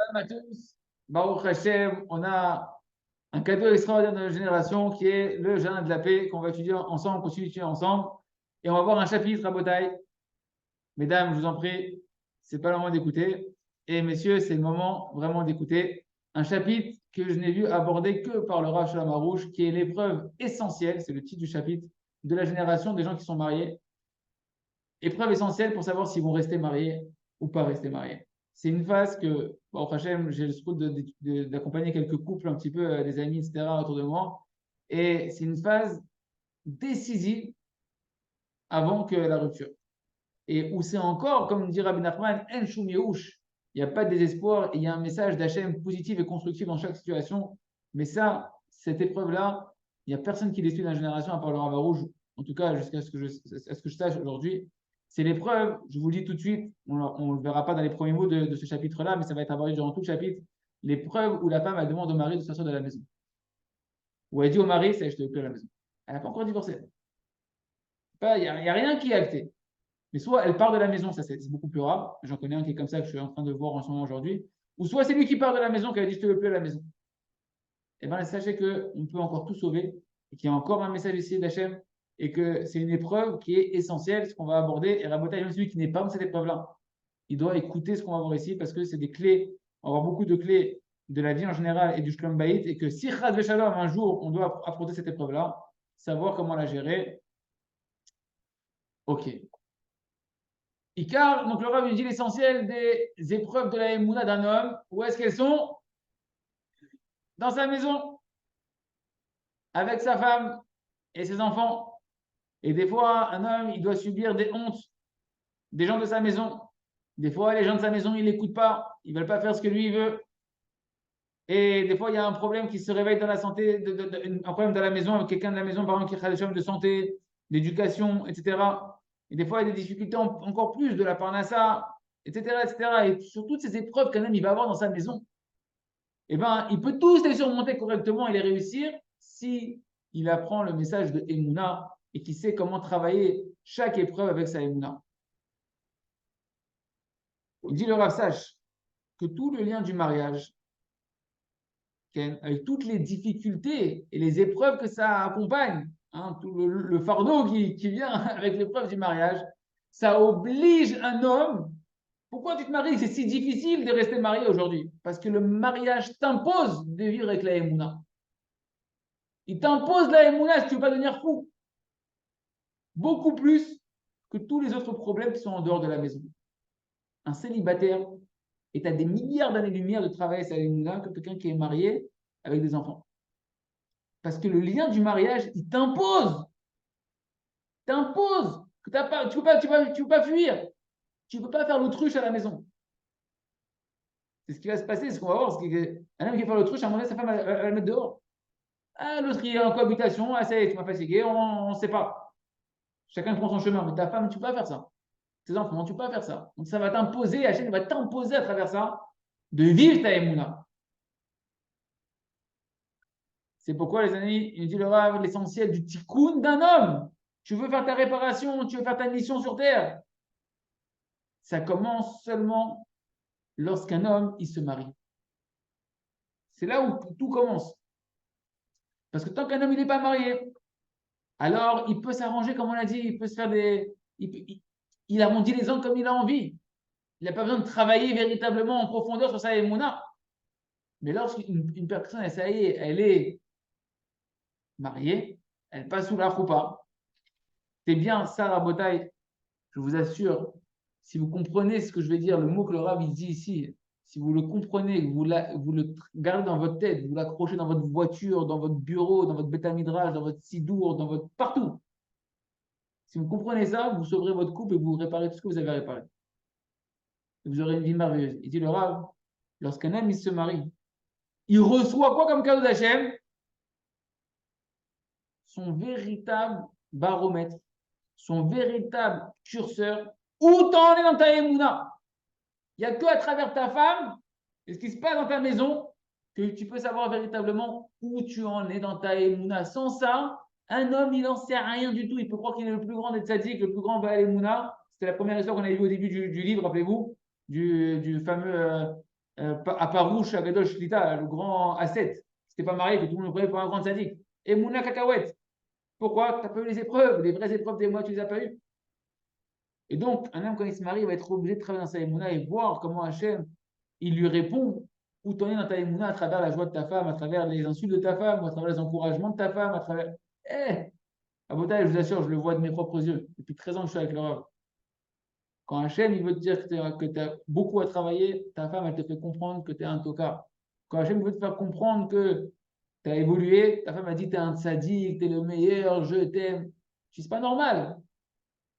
Shalom à tous. Baruch Hashem, on a un cadeau extraordinaire de notre génération qui est le Jardin de la paix qu'on va étudier ensemble, continue d'étudier ensemble. Et on va voir un chapitre à Botaï. Mesdames, je vous en prie, c'est pas le moment d'écouter. Et messieurs, c'est le moment vraiment d'écouter un chapitre que je n'ai vu aborder que par le Rav Shalom Arouche, qui est l'épreuve essentielle, c'est le titre du chapitre, de la génération des gens qui sont mariés. Épreuve essentielle pour savoir s'ils vont rester mariés ou pas rester mariés. C'est une phase que, bon, Hachem, j'ai le souci d'accompagner quelques couples, un petit peu, des amis, etc., autour de moi. Et c'est une phase décisive avant que la rupture. Et où c'est encore, comme dit Rabbi Nachman, En Shum Yehush. Il n'y a pas de désespoir, il y a un message d'Hachem positif et constructif dans chaque situation. Mais ça, cette épreuve-là, il n'y a personne qui l'explique dans la génération à part le Rav Rouge, en tout cas jusqu'à ce que je sache aujourd'hui. C'est l'épreuve, je vous le dis tout de suite, on ne le verra pas dans les premiers mots de ce chapitre-là, mais ça va être abordé durant tout le chapitre. L'épreuve où la femme elle demande au mari de sortir de la maison. Ou elle dit au mari, c'est je te veux plus à la maison. Elle n'a pas encore divorcé. Il n'y a rien qui est acté. Mais soit elle part de la maison, ça c'est beaucoup plus rare. J'en connais un qui est comme ça que je suis en train de voir en ce moment aujourd'hui. Ou soit c'est lui qui part de la maison, qui a dit je te veux plus à la maison. Eh bien, sachez qu'on peut encore tout sauver et qu'il y a encore un message ici d'Hachem et que c'est une épreuve qui est essentielle, ce qu'on va aborder. Et Rabotai, même celui qui n'est pas dans cette épreuve-là, il doit écouter ce qu'on va voir ici parce que c'est des clés, on va avoir beaucoup de clés de la vie en général et du Shlom Bayit et que si Chad Veshalom, un jour, on doit affronter cette épreuve-là, savoir comment la gérer. Ok. Icar, donc le Rav nous dit l'essentiel des épreuves de la Emouna d'un homme. Où est-ce qu'elles sont? Dans sa maison, avec sa femme et ses enfants. Et des fois, un homme, il doit subir des hontes des gens de sa maison. Des fois, les gens de sa maison, ils ne l'écoutent pas. Ils ne veulent pas faire ce que lui, il veut. Et des fois, il y a un problème qui se réveille dans la santé, un problème dans la maison, avec quelqu'un de la maison, par exemple, qui a des problèmes de santé, d'éducation, etc. Et des fois, il y a des difficultés encore plus de la parnassa, etc., etc. Et sur toutes ces épreuves qu'un homme il va avoir dans sa maison, eh ben, il peut tous les surmonter correctement et les réussir si il apprend le message de Emouna et qu'il sait comment travailler chaque épreuve avec sa Emouna. Il dit le Rav, sache que tout le lien du mariage, avec toutes les difficultés et les épreuves que ça accompagne, hein, tout le fardeau qui vient avec l'épreuve du mariage, ça oblige un homme. Pourquoi tu te maries? C'est si difficile de rester marié aujourd'hui. Parce que le mariage t'impose de vivre avec la Emouna. Il t'impose la Emouna si tu ne veux pas devenir fou. Beaucoup plus que tous les autres problèmes qui sont en dehors de la maison. Un célibataire est à des milliards d'années-lumière de travailler sa Emouna que quelqu'un qui est marié avec des enfants. Parce que le lien du mariage, il t'impose. T'impose. Que pas, tu peux pas fuir. Tu ne peux pas faire l'autruche à la maison. C'est ce qui va se passer, c'est ce qu'on va voir. Un homme qui va faire l'autruche, à un moment donné, sa femme va le mettre dehors. Ah, l'autre, il est en cohabitation. Ah, ça y est, tu m'as fatigué, on ne sait pas. Chacun prend son chemin. Mais ta femme, tu ne peux pas faire ça. Tes enfants, tu ne peux pas faire ça. Donc ça va t'imposer, Hachem va t'imposer à travers ça de vivre ta Emouna. C'est pourquoi, les amis, il nous dit le Rav, l'essentiel du tikkun d'un homme. Tu veux faire ta réparation, tu veux faire ta mission sur terre. Ça commence seulement lorsqu'un homme, il se marie. C'est là où tout commence. Parce que tant qu'un homme, il n'est pas marié, alors il peut s'arranger, comme on l'a dit, il peut se faire des. Il arrondit les angles comme il a envie. Il n'a pas besoin de travailler véritablement en profondeur sur sa émouna. Mais lorsqu'une personne, ça y est, elle est mariée, elle passe sous la choupa. C'est bien ça, Rabotai, je vous assure, si vous comprenez ce que je vais dire, le mot que le Rav il dit ici, si vous le comprenez, vous le gardez dans votre tête, vous l'accrochez dans votre voiture, dans votre bureau, dans votre bétamidrage, dans votre sidour, dans votre partout. Si vous comprenez ça, vous sauverez votre couple et vous réparez tout ce que vous avez réparé. Et vous aurez une vie merveilleuse. Il dit le Rav, lorsqu'un homme il se marie, il reçoit quoi comme cadeau d'Hachem? Son véritable baromètre, son véritable curseur. Où t'en es dans ta émouna? Il n'y a que à travers ta femme et ce qui se passe dans ta maison que tu peux savoir véritablement où tu en es dans ta émouna. Sans ça, un homme, il n'en sait rien du tout. Il peut croire qu'il est le plus grand des tzaddik, le plus grand Baal Emouna. C'était la première histoire qu'on avait vue au début du livre, rappelez-vous, du fameux à Parouche, à Gadol Shlita, le grand ascète, qui n'était pas marié, que tout le monde le prenait pour un grand sadique. Et Mouna Cacahuète. Pourquoi? Tu n'as pas eu les épreuves, les vraies épreuves des mois, tu ne les as pas eues. Et donc, un homme, quand il se marie, il va être obligé de travailler dans sa émouna et voir comment Hachem, il lui répond où tu en es dans ta émouna à travers la joie de ta femme, à travers les insultes de ta femme, à travers les encouragements de ta femme, à travers. Eh, à Botaï, je vous assure, je le vois de mes propres yeux. Depuis 13 ans que je suis avec le Rav. Quand Hachem, il veut te dire que tu as beaucoup à travailler, ta femme, elle te fait comprendre que tu es un tocard. Quand Hachem veut te faire comprendre que tu as évolué, ta femme a dit que tu es un sadique, tu es le meilleur, je t'aime. C'est pas normal.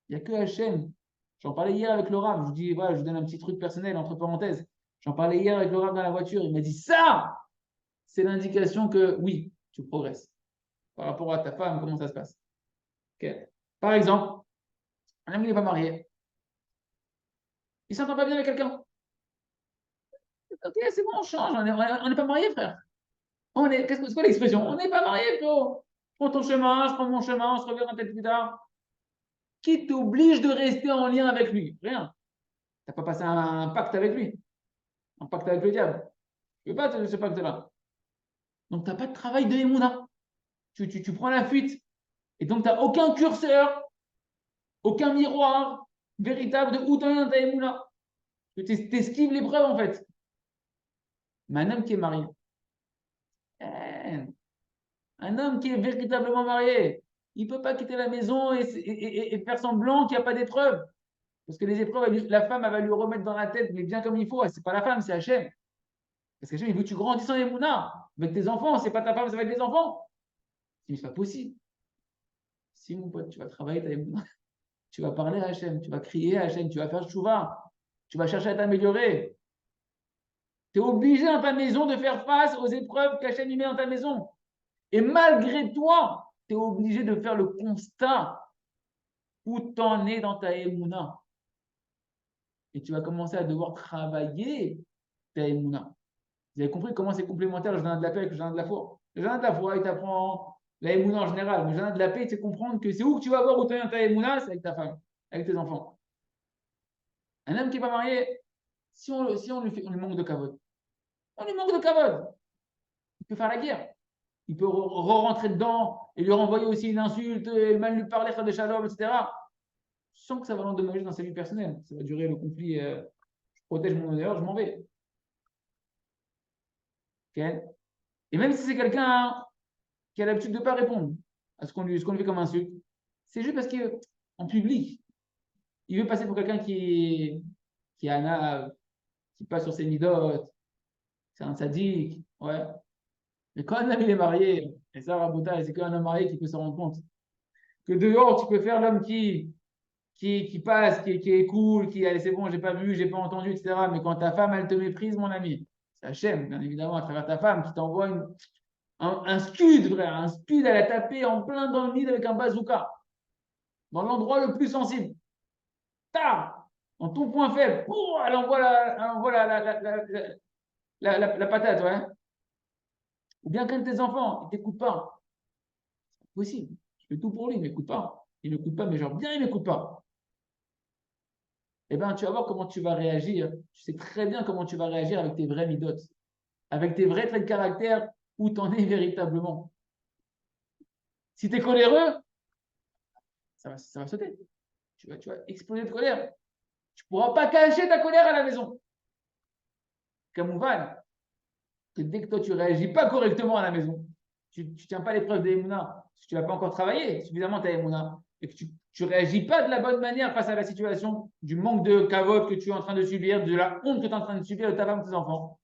Il n'y a que Hachem. J'en parlais hier avec le Rav. Je vous dis, voilà, je vous donne un petit truc personnel, entre parenthèses. J'en parlais hier avec le Rav dans la voiture. Il m'a dit, ça, c'est l'indication que oui, tu progresses. Par rapport à ta femme, comment ça se passe. Okay. Par exemple, un homme, il n'est pas marié. Il ne s'entend pas bien avec quelqu'un. Ok, c'est bon, on change. On n'est pas marié, frère. C'est quoi l'expression? On n'est pas marié, frérot. Prends ton chemin, je prends mon chemin, on se reverra peut-être plus tard. Qui t'oblige de rester en lien avec lui? Rien. Tu n'as pas passé un pacte avec lui. Un pacte avec le diable. Tu ne veux pas ce pacte-là. Donc, tu n'as pas de travail de Emouna. Tu prends la fuite. Et donc, tu n'as aucun curseur, aucun miroir véritable de où tu en es dans ta Emouna. Tu esquives l'épreuve, en fait. Mais un homme qui est marié, un homme qui est véritablement marié, il ne peut pas quitter la maison et faire semblant qu'il n'y a pas d'épreuve. Parce que les épreuves, la femme, elle va lui remettre dans la tête, mais bien comme il faut. C'est pas la femme, c'est Hachem. Parce qu'Hachem, il veut que tu grandisses en Emouna. Avec tes enfants, c'est pas ta femme, ça va être tes enfants. C'est pas possible. Si, mon pote, tu vas travailler ta Emouna, tu vas parler à Hachem, tu vas crier à Hachem, tu vas faire chouva, tu vas chercher à t'améliorer. Tu es obligé dans ta maison de faire face aux épreuves qu'Hachem met dans ta maison. Et malgré toi, tu es obligé de faire le constat où tu en es dans ta Emouna. Et tu vas commencer à devoir travailler ta Emouna. Vous avez compris comment c'est complémentaire le jardin de la paix avec le jardin de la foi. Le jardin de la foi, il t'apprend la Emouna en général. Mais le jardin de la paix, c'est comprendre que c'est où que tu vas voir où tu es dans ta Emouna, c'est avec ta femme, avec tes enfants. Un homme qui n'est pas marié, si on lui manque de cavote, on lui manque de cavote. Il peut faire la guerre. Il peut rentrer dedans et lui renvoyer aussi une insulte, et mal lui parler, faire des shalom, etc. Sans que ça va l'endommager dans sa vie personnelle. Ça va durer le conflit. Je protège mon honneur, je m'en vais. Okay. Et même si c'est quelqu'un qui a l'habitude de ne pas répondre à ce qu'on lui fait comme insulte, c'est juste parce qu'en public, il veut passer pour quelqu'un qui a qui passe sur ses midotes, c'est un sadique, ouais. Mais quand un homme il est marié, et ça, Rabouta, c'est qu'un homme marié qui peut se rendre compte que dehors, tu peux faire l'homme qui passe, qui est cool, qui allez, c'est bon, j'ai pas vu, j'ai pas entendu, etc. Mais quand ta femme, elle te méprise, mon ami, c'est Hachem, bien évidemment, à travers ta femme, qui t'envoie un scud, frère, un scud, elle a tapé en plein dans le mid avec un bazooka, dans l'endroit le plus sensible. Ta, dans ton point faible, elle envoie la patate, ouais. Ou bien qu'un de tes enfants, il ne t'écoute pas. C'est possible. Je fais tout pour lui, il ne m'écoute pas. Il ne m'écoute pas, mais genre bien, il ne m'écoute pas. Eh bien, tu vas voir comment tu vas réagir. Tu sais très bien comment tu vas réagir avec tes vrais midotes, avec tes vrais traits de caractère, où tu en es véritablement. Si tu es coléreux, ça va sauter. Tu vas exploser de colère. Tu ne pourras pas cacher ta colère à la maison. Kamouvan, que dès que toi, tu ne réagis pas correctement à la maison, tu ne tiens pas l'épreuve des Emouna, tu n'as pas encore travaillé suffisamment ta Emouna, et que tu ne réagis pas de la bonne manière face à la situation, du manque de cavote que tu es en train de subir, de la honte que tu es en train de subir de ta femme et de tes enfants.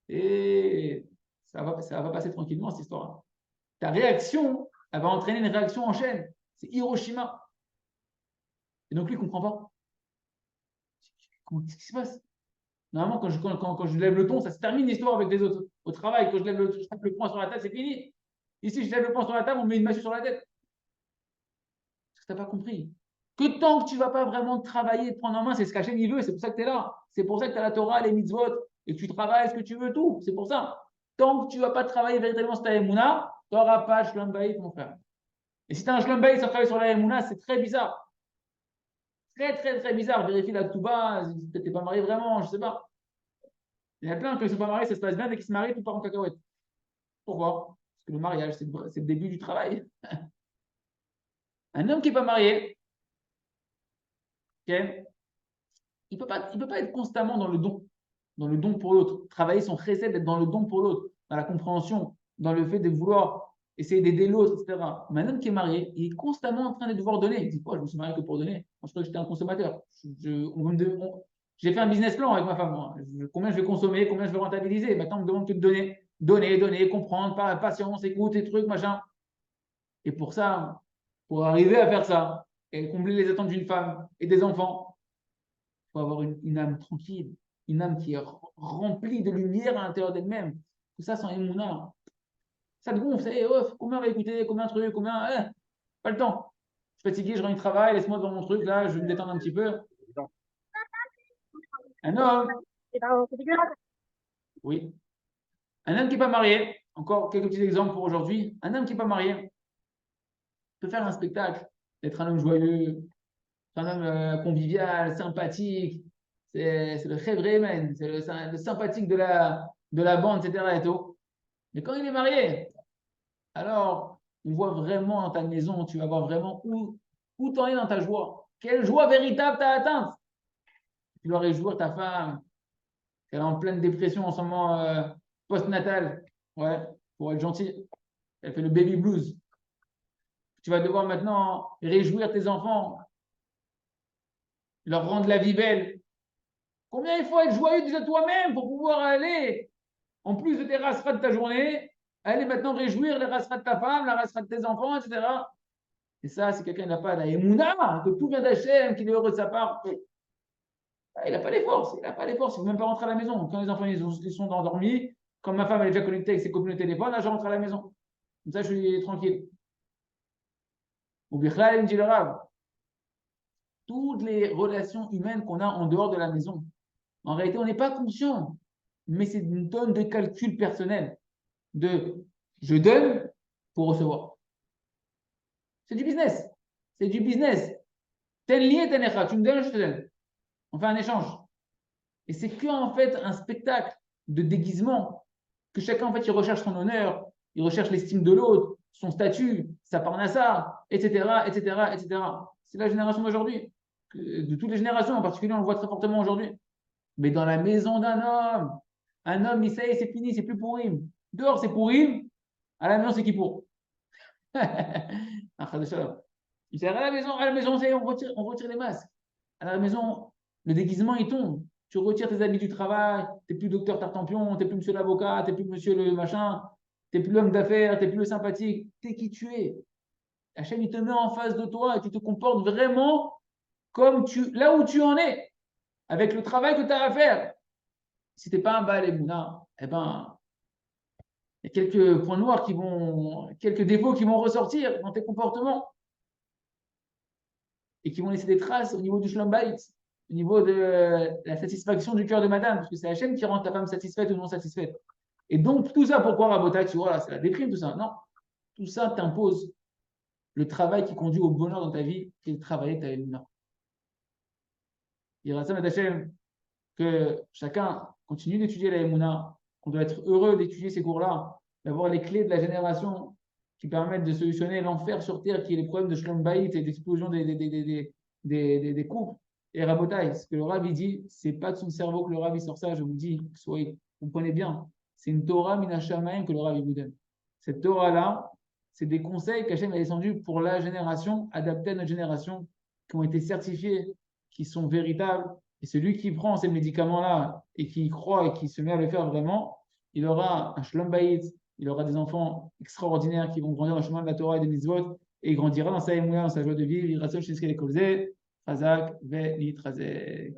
Et ça va passer tranquillement, cette histoire. Ta réaction, elle va entraîner une réaction en chaîne. C'est Hiroshima. Et donc, lui, il ne comprend pas. Qu'est-ce qui se passe? Normalement, quand je lève le ton, ça se termine l'histoire avec les autres. Au travail, quand je tape le poing sur la table, c'est fini. Ici, je lève le poing sur la table, on me met une massue sur la tête. Parce que tu n'as pas compris. Que tant que tu ne vas pas vraiment travailler, te prendre en main, c'est ce qu'Hachem il veut, c'est pour ça que tu es là. C'est pour ça que tu as la Torah, les mitzvot, et que tu travailles ce que tu veux, tout. C'est pour ça. Tant que tu ne vas pas travailler véritablement sur ta Emouna, tu n'auras pas Shlom Bayit, mon frère. Et si tu as un Shlom Bayit sans travailler sur la Emouna, c'est très bizarre. Très, très, très bizarre. Vérifie la Touba, peut-être tu n'es pas marié vraiment, je ne sais pas. Il y en a plein qui ne sont pas mariés, ça se passe bien, dès qu'ils se marient, tout part en cacahuète. Pourquoi? Parce que le mariage, c'est le début du travail. Un homme qui n'est pas marié, okay, il ne peut pas être constamment dans le don pour l'autre. Travailler son chesed, d'être dans le don pour l'autre, dans la compréhension, dans le fait de vouloir essayer d'aider l'autre, etc. Mais un homme qui est marié, il est constamment en train de devoir donner. Il dit quoi? Je me suis marié que pour donner. Moi, je crois que j'étais un consommateur. J'ai fait un business plan avec ma femme. Moi. Combien je vais consommer, combien je vais rentabiliser. Maintenant, on me demande que de donner. Donner, comprendre, patience, écoute, et trucs, machin. Et pour ça, pour arriver à faire ça, et combler les attentes d'une femme et des enfants, il faut avoir une âme tranquille, une âme qui est remplie de lumière à l'intérieur d'elle-même. Tout ça sans émouna. Ça te gonfle, combien on va écouter, combien de trucs, pas le temps. Je suis fatigué, je rentre du travail, laisse-moi devant mon truc, là, je vais me détendre un petit peu. Un homme, oui, un homme qui n'est pas marié, encore quelques petits exemples pour aujourd'hui. Un homme qui n'est pas marié peut faire un spectacle, être un homme joyeux, un homme convivial, sympathique. C'est le chevremen, c'est le sympathique de la bande, etc. Et tout. Mais quand il est marié, alors on voit vraiment dans ta maison, tu vas voir vraiment où t'en es dans ta joie. Quelle joie véritable t'as atteinte. Tu dois réjouir ta femme, qu'elle est en pleine dépression en ce moment post-natal. Ouais, pour être gentil. Elle fait le baby blues. Tu vas devoir maintenant réjouir tes enfants, leur rendre la vie belle. Combien il faut être joyeux déjà toi-même pour pouvoir aller, en plus de tes rasseras de ta journée, aller maintenant réjouir les rasseras de ta femme, la rassera de tes enfants, etc. Et ça, si quelqu'un n'a pas la émouna, que tout vient d'Hachem, qu'il est heureux de sa part, il n'a pas les forces. Il n'a pas les forces. Il ne veut même pas rentrer à la maison. Quand les enfants ils sont endormis, quand ma femme elle est déjà connectée avec ses copines au téléphone, là, je rentre à la maison. Comme ça, je suis tranquille. Ou Bichlal, il me dit le Rav, toutes les relations humaines qu'on a en dehors de la maison, en réalité, on n'est pas conscient, mais c'est une tonne de calcul personnel. De je donne pour recevoir. C'est du business. C'est du business. Ten lié, tenecha. Tu me donnes, je te donne. On fait un échange. Et c'est qu'en fait un spectacle de déguisement que chacun en fait il recherche son honneur, il recherche l'estime de l'autre, son statut, sa parnassa, etc., etc., etc. C'est la génération d'aujourd'hui, de toutes les générations en particulier, on le voit très fortement aujourd'hui. Mais dans la maison d'un homme, un homme, il sait, c'est fini, c'est plus pourri. Dehors, c'est pourri, à la maison, c'est qui pour. Il sert à la maison, on retire les masques. À la maison, le déguisement, il tombe. Tu retires tes habits du travail, tu n'es plus docteur Tartampion, tu n'es plus monsieur l'avocat, tu n'es plus monsieur le machin, tu n'es plus l'homme d'affaires, tu n'es plus le sympathique. Tu es qui tu es. Hachem, il te met en face de toi et tu te comportes vraiment comme là où tu en es, avec le travail que tu as à faire. Si tu n'es pas un Baal Emouna, eh ben, il y a quelques points noirs quelques défauts qui vont ressortir dans tes comportements et qui vont laisser des traces au niveau du Shalom Bayit, au niveau de la satisfaction du cœur de madame, parce que c'est Hachem qui rend ta femme satisfaite ou non satisfaite. Et donc, tout ça, pourquoi Rabotai, tu vois, là, c'est la déprime, tout ça. Non, tout ça t'impose le travail qui conduit au bonheur dans ta vie, qui est de travailler ta Emouna. Il reste à Hachem que chacun continue d'étudier la Emouna, qu'on doit être heureux d'étudier ces cours-là, d'avoir les clés de la génération qui permettent de solutionner l'enfer sur Terre, qui est les problèmes de Shlom Bayit et d'explosion des couples. Et Rabotai, ce que le Rav dit, c'est pas de son cerveau que le Rav sort ça, je vous dis, soyez, comprenez bien, c'est une Torah Minashamaim que le Rav vous donne. Cette Torah-là, c'est des conseils qu'Hachem a descendus pour la génération, adaptés à notre génération, qui ont été certifiés, qui sont véritables. Et celui qui prend ces médicaments-là et qui y croit et qui se met à le faire vraiment, il aura un Shlom Bayit, il aura des enfants extraordinaires qui vont grandir dans le chemin de la Torah et des mitzvot, et il grandira dans sa émoua, dans sa joie de vivre. Il rassure chez ce qu'elle est causée. Chazak, ve, nitrazek.